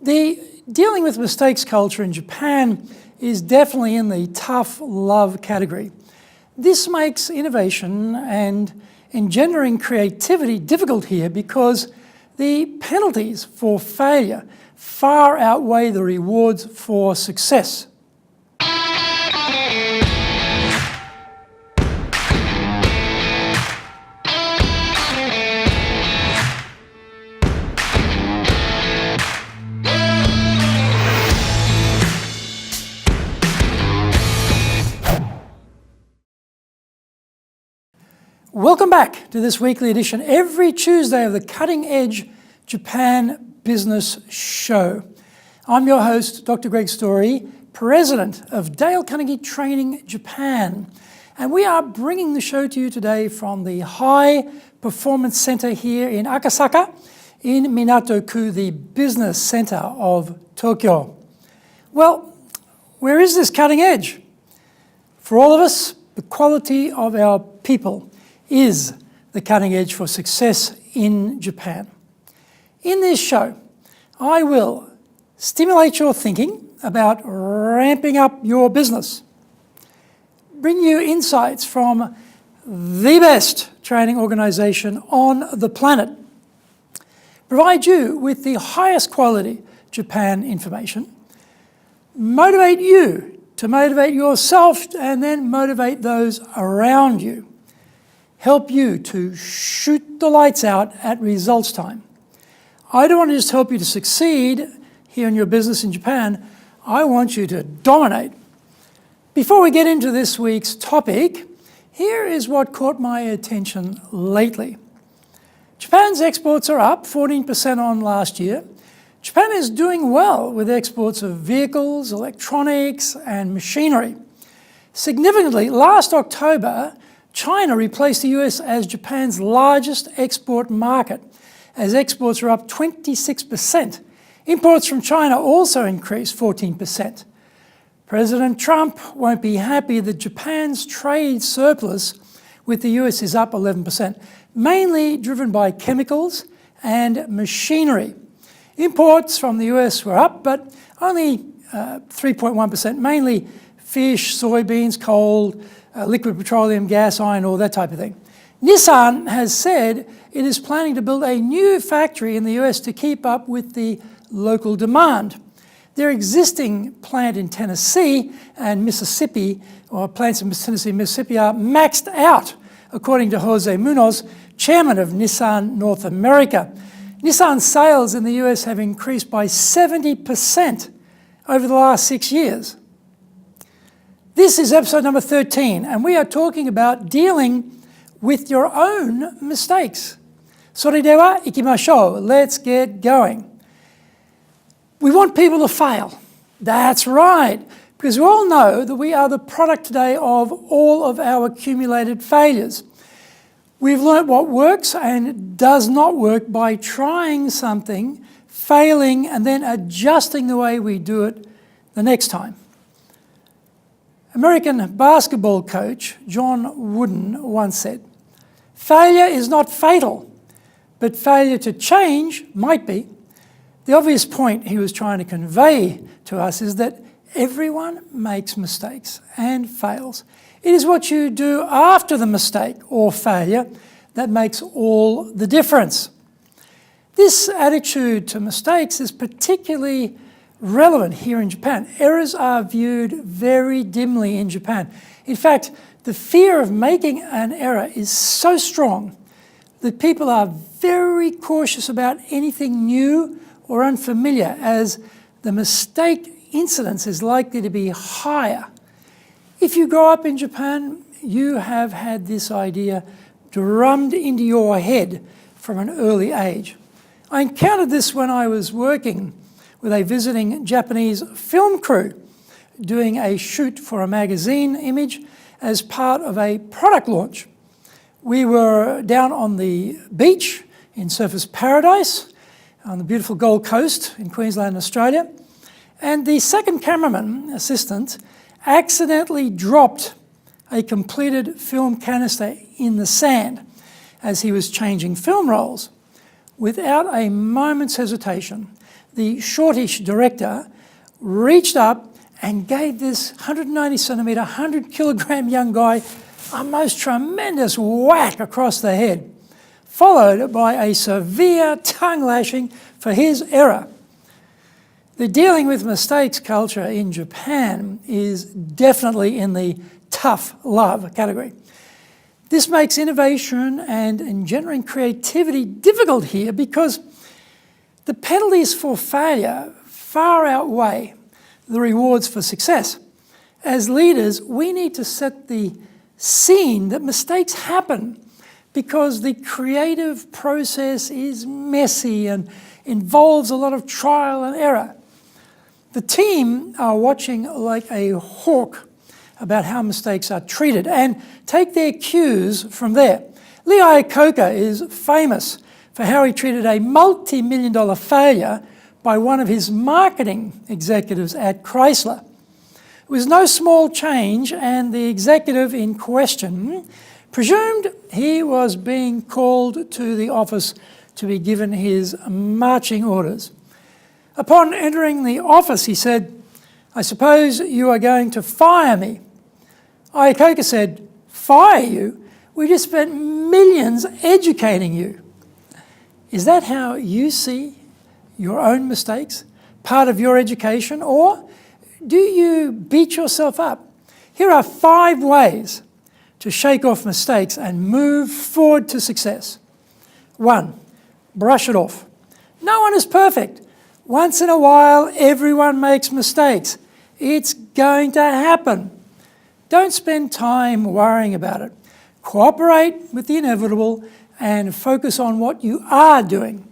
The dealing with mistakes culture in Japan is definitely in the tough love category. This makes innovation and engendering creativity difficult here because the penalties for failure far outweigh the rewards for success. Welcome back to this weekly edition every Tuesday of the Cutting Edge Japan Business Show. I'm your host, Dr. Greg Story, President of Dale Carnegie Training Japan. And we are bringing the show to you today from the High Performance Center here in Akasaka in Minato-ku, the business center of Tokyo. Well, where is this cutting edge? For all of us, the quality of our people is the cutting edge for success in Japan. In this show, I will stimulate your thinking about ramping up your business, bring you insights from the best training organization on the planet, provide you with the highest quality Japan information, motivate you to motivate yourself and then motivate those around you, help you to shoot the lights out at results time. I don't want to just help you to succeed here in your business in Japan. I want you to dominate. Before we get into this week's topic, here is what caught my attention lately. Japan's exports are up 14% on last year. Japan is doing well with exports of vehicles, electronics, and machinery. Significantly, last October, China replaced the US as Japan's largest export market, as exports are up 26%. Imports from China also increased 14%. President Trump won't be happy that Japan's trade surplus with the US is up 11%, mainly driven by chemicals and machinery. Imports from the US were up, but only 3.1%, mainly fish, soybeans, coal, liquid petroleum, gas, iron ore, that type of thing. Nissan has said it is planning to build a new factory in the US to keep up with the local demand. Their existing plant in Tennessee and Mississippi, or plants in Tennessee and Mississippi, are maxed out, according to Jose Munoz, chairman of Nissan North America. Nissan sales in the US have increased by 70% over the last 6 years. This is episode number 13, and we are talking about dealing with your own mistakes. それでは行きましょう. Let's get going. We want people to fail. That's right, because we all know that we are the product today of all of our accumulated failures. We've learnt what works and does not work by trying something, failing, and then adjusting the way we do it the next time. American basketball coach John Wooden once said, "Failure is not fatal, but failure to change might be." The obvious point he was trying to convey to us is that everyone makes mistakes and fails. It is what you do after the mistake or failure that makes all the difference. This attitude to mistakes is particularly relevant here in Japan. Errors are viewed very dimly in Japan. In fact, the fear of making an error is so strong that people are very cautious about anything new or unfamiliar, as the mistake incidence is likely to be higher. If you grow up in Japan, you have had this idea drummed into your head from an early age. I encountered this when I was working with a visiting Japanese film crew doing a shoot for a magazine image as part of a product launch. We were down on the beach in Surfers Paradise on the beautiful Gold Coast in Queensland, Australia, and the second cameraman assistant accidentally dropped a completed film canister in the sand as he was changing film rolls. Without a moment's hesitation, the shortish director reached up and gave this 190 centimetre, 100 kilogram young guy a most tremendous whack across the head, followed by a severe tongue lashing for his error. The dealing with mistakes culture in Japan is definitely in the tough love category. This makes innovation and engendering creativity difficult here because the penalties for failure far outweigh the rewards for success. As leaders, we need to set the scene that mistakes happen because the creative process is messy and involves a lot of trial and error. The team are watching like a hawk about how mistakes are treated and take their cues from there. Lee Iacocca is famous for how he treated a multi-million-dollar failure by one of his marketing executives at Chrysler. It was no small change, and the executive in question presumed he was being called to the office to be given his marching orders. Upon entering the office, he said, "I suppose you are going to fire me." Iacocca said, "Fire you? We just spent millions educating you." Is that how you see your own mistakes, part of your education, or do you beat yourself up? Here are 5 ways to shake off mistakes and move forward to success. 1, brush it off. No one is perfect. Once in a while, everyone makes mistakes. It's going to happen. Don't spend time worrying about it. Cooperate with the inevitable and focus on what you are doing.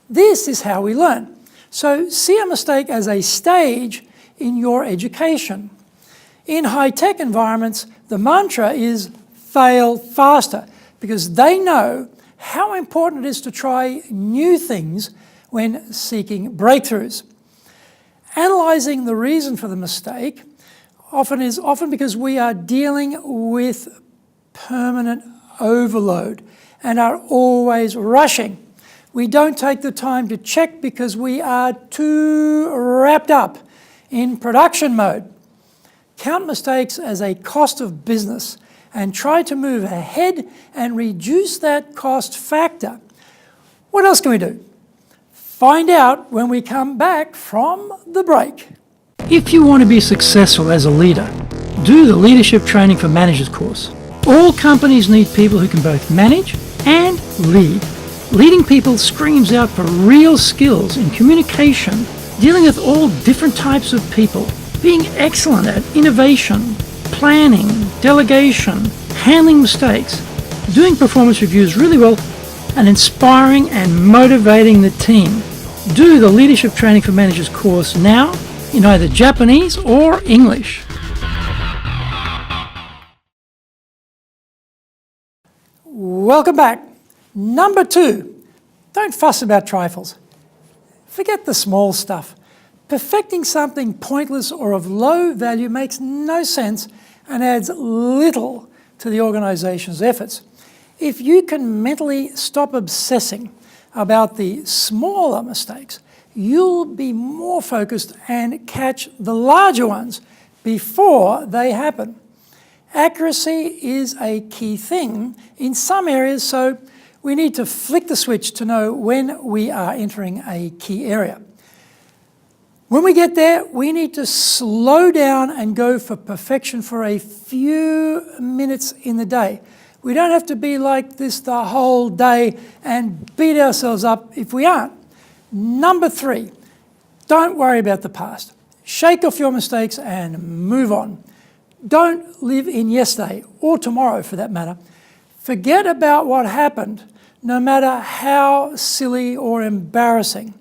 This is how we learn. So see a mistake as a stage in your education. In high-tech environments, the mantra is fail faster because they know how important it is to try new things when seeking breakthroughs. Analysing the reason for the mistake is often because we are dealing with permanent overload and are always rushing. We don't take the time to check because we are too wrapped up in production mode. Count mistakes as a cost of business and try to move ahead and reduce that cost factor. What else can we do? Find out when we come back from the break. If you want to be successful as a leader, do the Leadership Training for Managers course. All companies need people who can both manage and lead. Leading people screams out for real skills in communication, dealing with all different types of people, being excellent at innovation, planning, delegation, handling mistakes, doing performance reviews really well, and inspiring and motivating the team. Do the Leadership Training for Managers course now in either Japanese or English. Welcome back. Number 2, don't fuss about trifles. Forget the small stuff. Perfecting something pointless or of low value makes no sense and adds little to the organisation's efforts. If you can mentally stop obsessing about the smaller mistakes, you'll be more focused and catch the larger ones before they happen. Accuracy is a key thing in some areas, so we need to flick the switch to know when we are entering a key area. When we get there, we need to slow down and go for perfection for a few minutes in the day. We don't have to be like this the whole day and beat ourselves up if we aren't. Number 3, don't worry about the past. Shake off your mistakes and move on. Don't live in yesterday, or tomorrow for that matter. Forget about what happened, no matter how silly or embarrassing.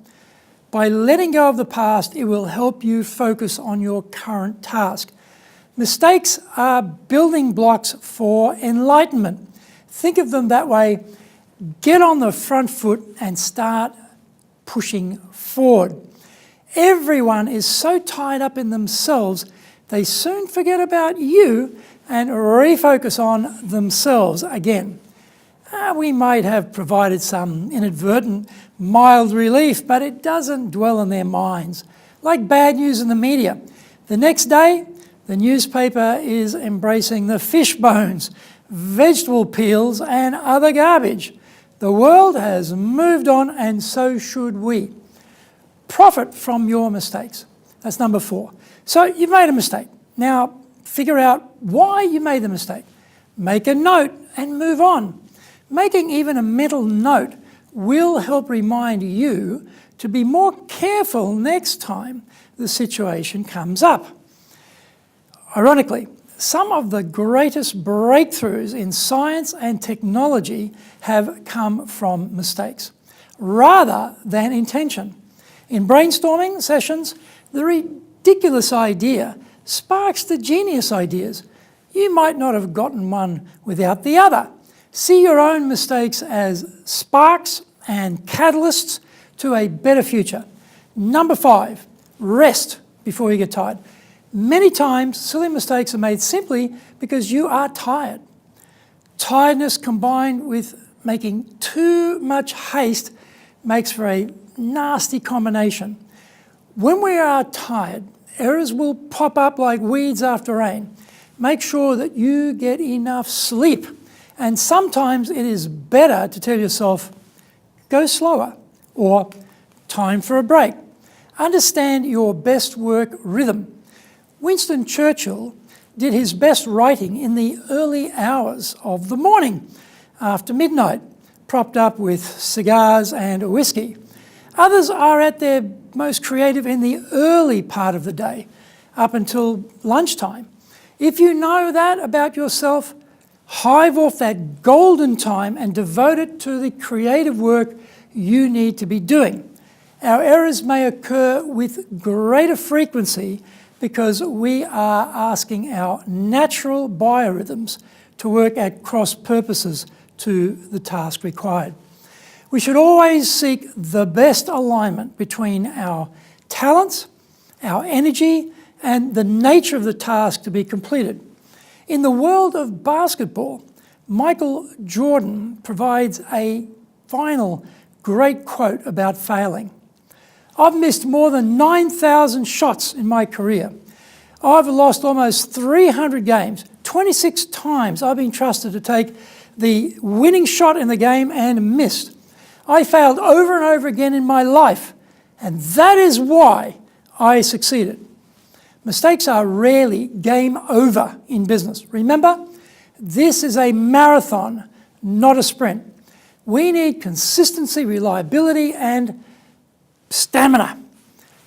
By letting go of the past, it will help you focus on your current task. Mistakes are building blocks for enlightenment. Think of them that way. Get on the front foot and start pushing forward. Everyone is so tied up in themselves, they soon forget about you and refocus on themselves again. We might have provided some inadvertent mild relief, but it doesn't dwell in their minds. Like bad news in the media. The next day, the newspaper is embracing the fish bones, vegetable peels, and other garbage. The world has moved on, and so should we. Profit from your mistakes. That's number 4. So you've made a mistake. Now figure out why you made the mistake. Make a note and move on. Making even a mental note will help remind you to be more careful next time the situation comes up. Ironically, some of the greatest breakthroughs in science and technology have come from mistakes, rather than intention. In brainstorming sessions, the ridiculous idea sparks the genius ideas. You might not have gotten one without the other. See your own mistakes as sparks and catalysts to a better future. Number 5, rest before you get tired. Many times, silly mistakes are made simply because you are tired. Tiredness combined with making too much haste makes for a nasty combination. When we are tired, errors will pop up like weeds after rain. Make sure that you get enough sleep. And sometimes it is better to tell yourself, go slower, or time for a break. Understand your best work rhythm. Winston Churchill did his best writing in the early hours of the morning, after midnight, propped up with cigars and whiskey. Others are at their most creative in the early part of the day, up until lunchtime. If you know that about yourself, hive off that golden time and devote it to the creative work you need to be doing. Our errors may occur with greater frequency because we are asking our natural biorhythms to work at cross purposes to the task required. We should always seek the best alignment between our talents, our energy, and the nature of the task to be completed. In the world of basketball, Michael Jordan provides a final great quote about failing. I've missed more than 9,000 shots in my career. I've lost almost 300 games. 26 times I've been trusted to take the winning shot in the game and missed. I failed over and over again in my life, and that is why I succeeded. Mistakes are rarely game over in business. Remember, this is a marathon, not a sprint. We need consistency, reliability, and stamina.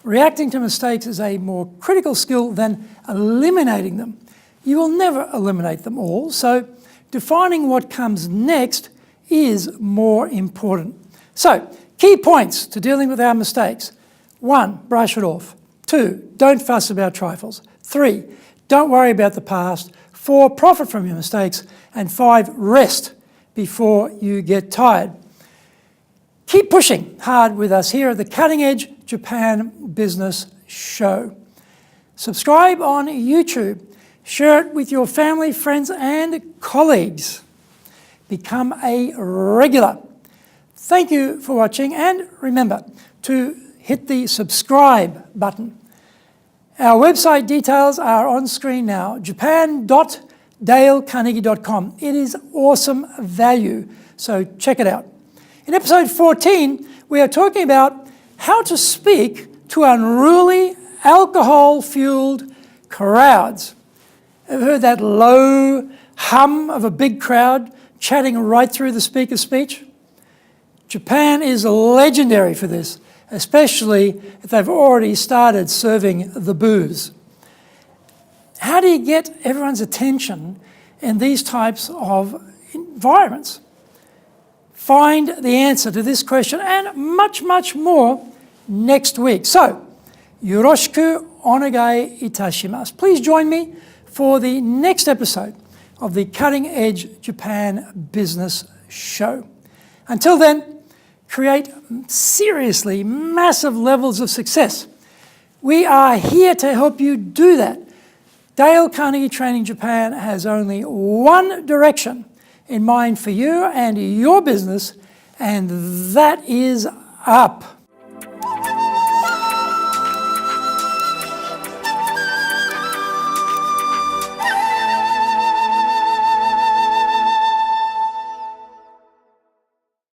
Reacting to mistakes is a more critical skill than eliminating them. You will never eliminate them all, so defining what comes next is more important. So, key points to dealing with our mistakes. 1, brush it off. 2, don't fuss about trifles. 3, don't worry about the past. 4, profit from your mistakes. And 5, rest before you get tired. Keep pushing hard with us here at the Cutting Edge Japan Business Show. Subscribe on YouTube. Share it with your family, friends, and colleagues. Become a regular. Thank you for watching, and remember to hit the subscribe button. Our website details are on screen now, japan.dalecarnegie.com. It is awesome value, so check it out. In episode 14, we are talking about how to speak to unruly, alcohol-fueled crowds. Ever heard that low hum of a big crowd chatting right through the speaker's speech? Japan is legendary for this, especially if they've already started serving the booze. How do you get everyone's attention in these types of environments? Find the answer to this question and much, much more next week. So, yoroshiku onegai itashimasu. Please join me for the next episode of the Cutting Edge Japan Business Show. Until then, create seriously massive levels of success. We are here to help you do that. Dale Carnegie Training Japan has only one direction in mind for you and your business, and that is up.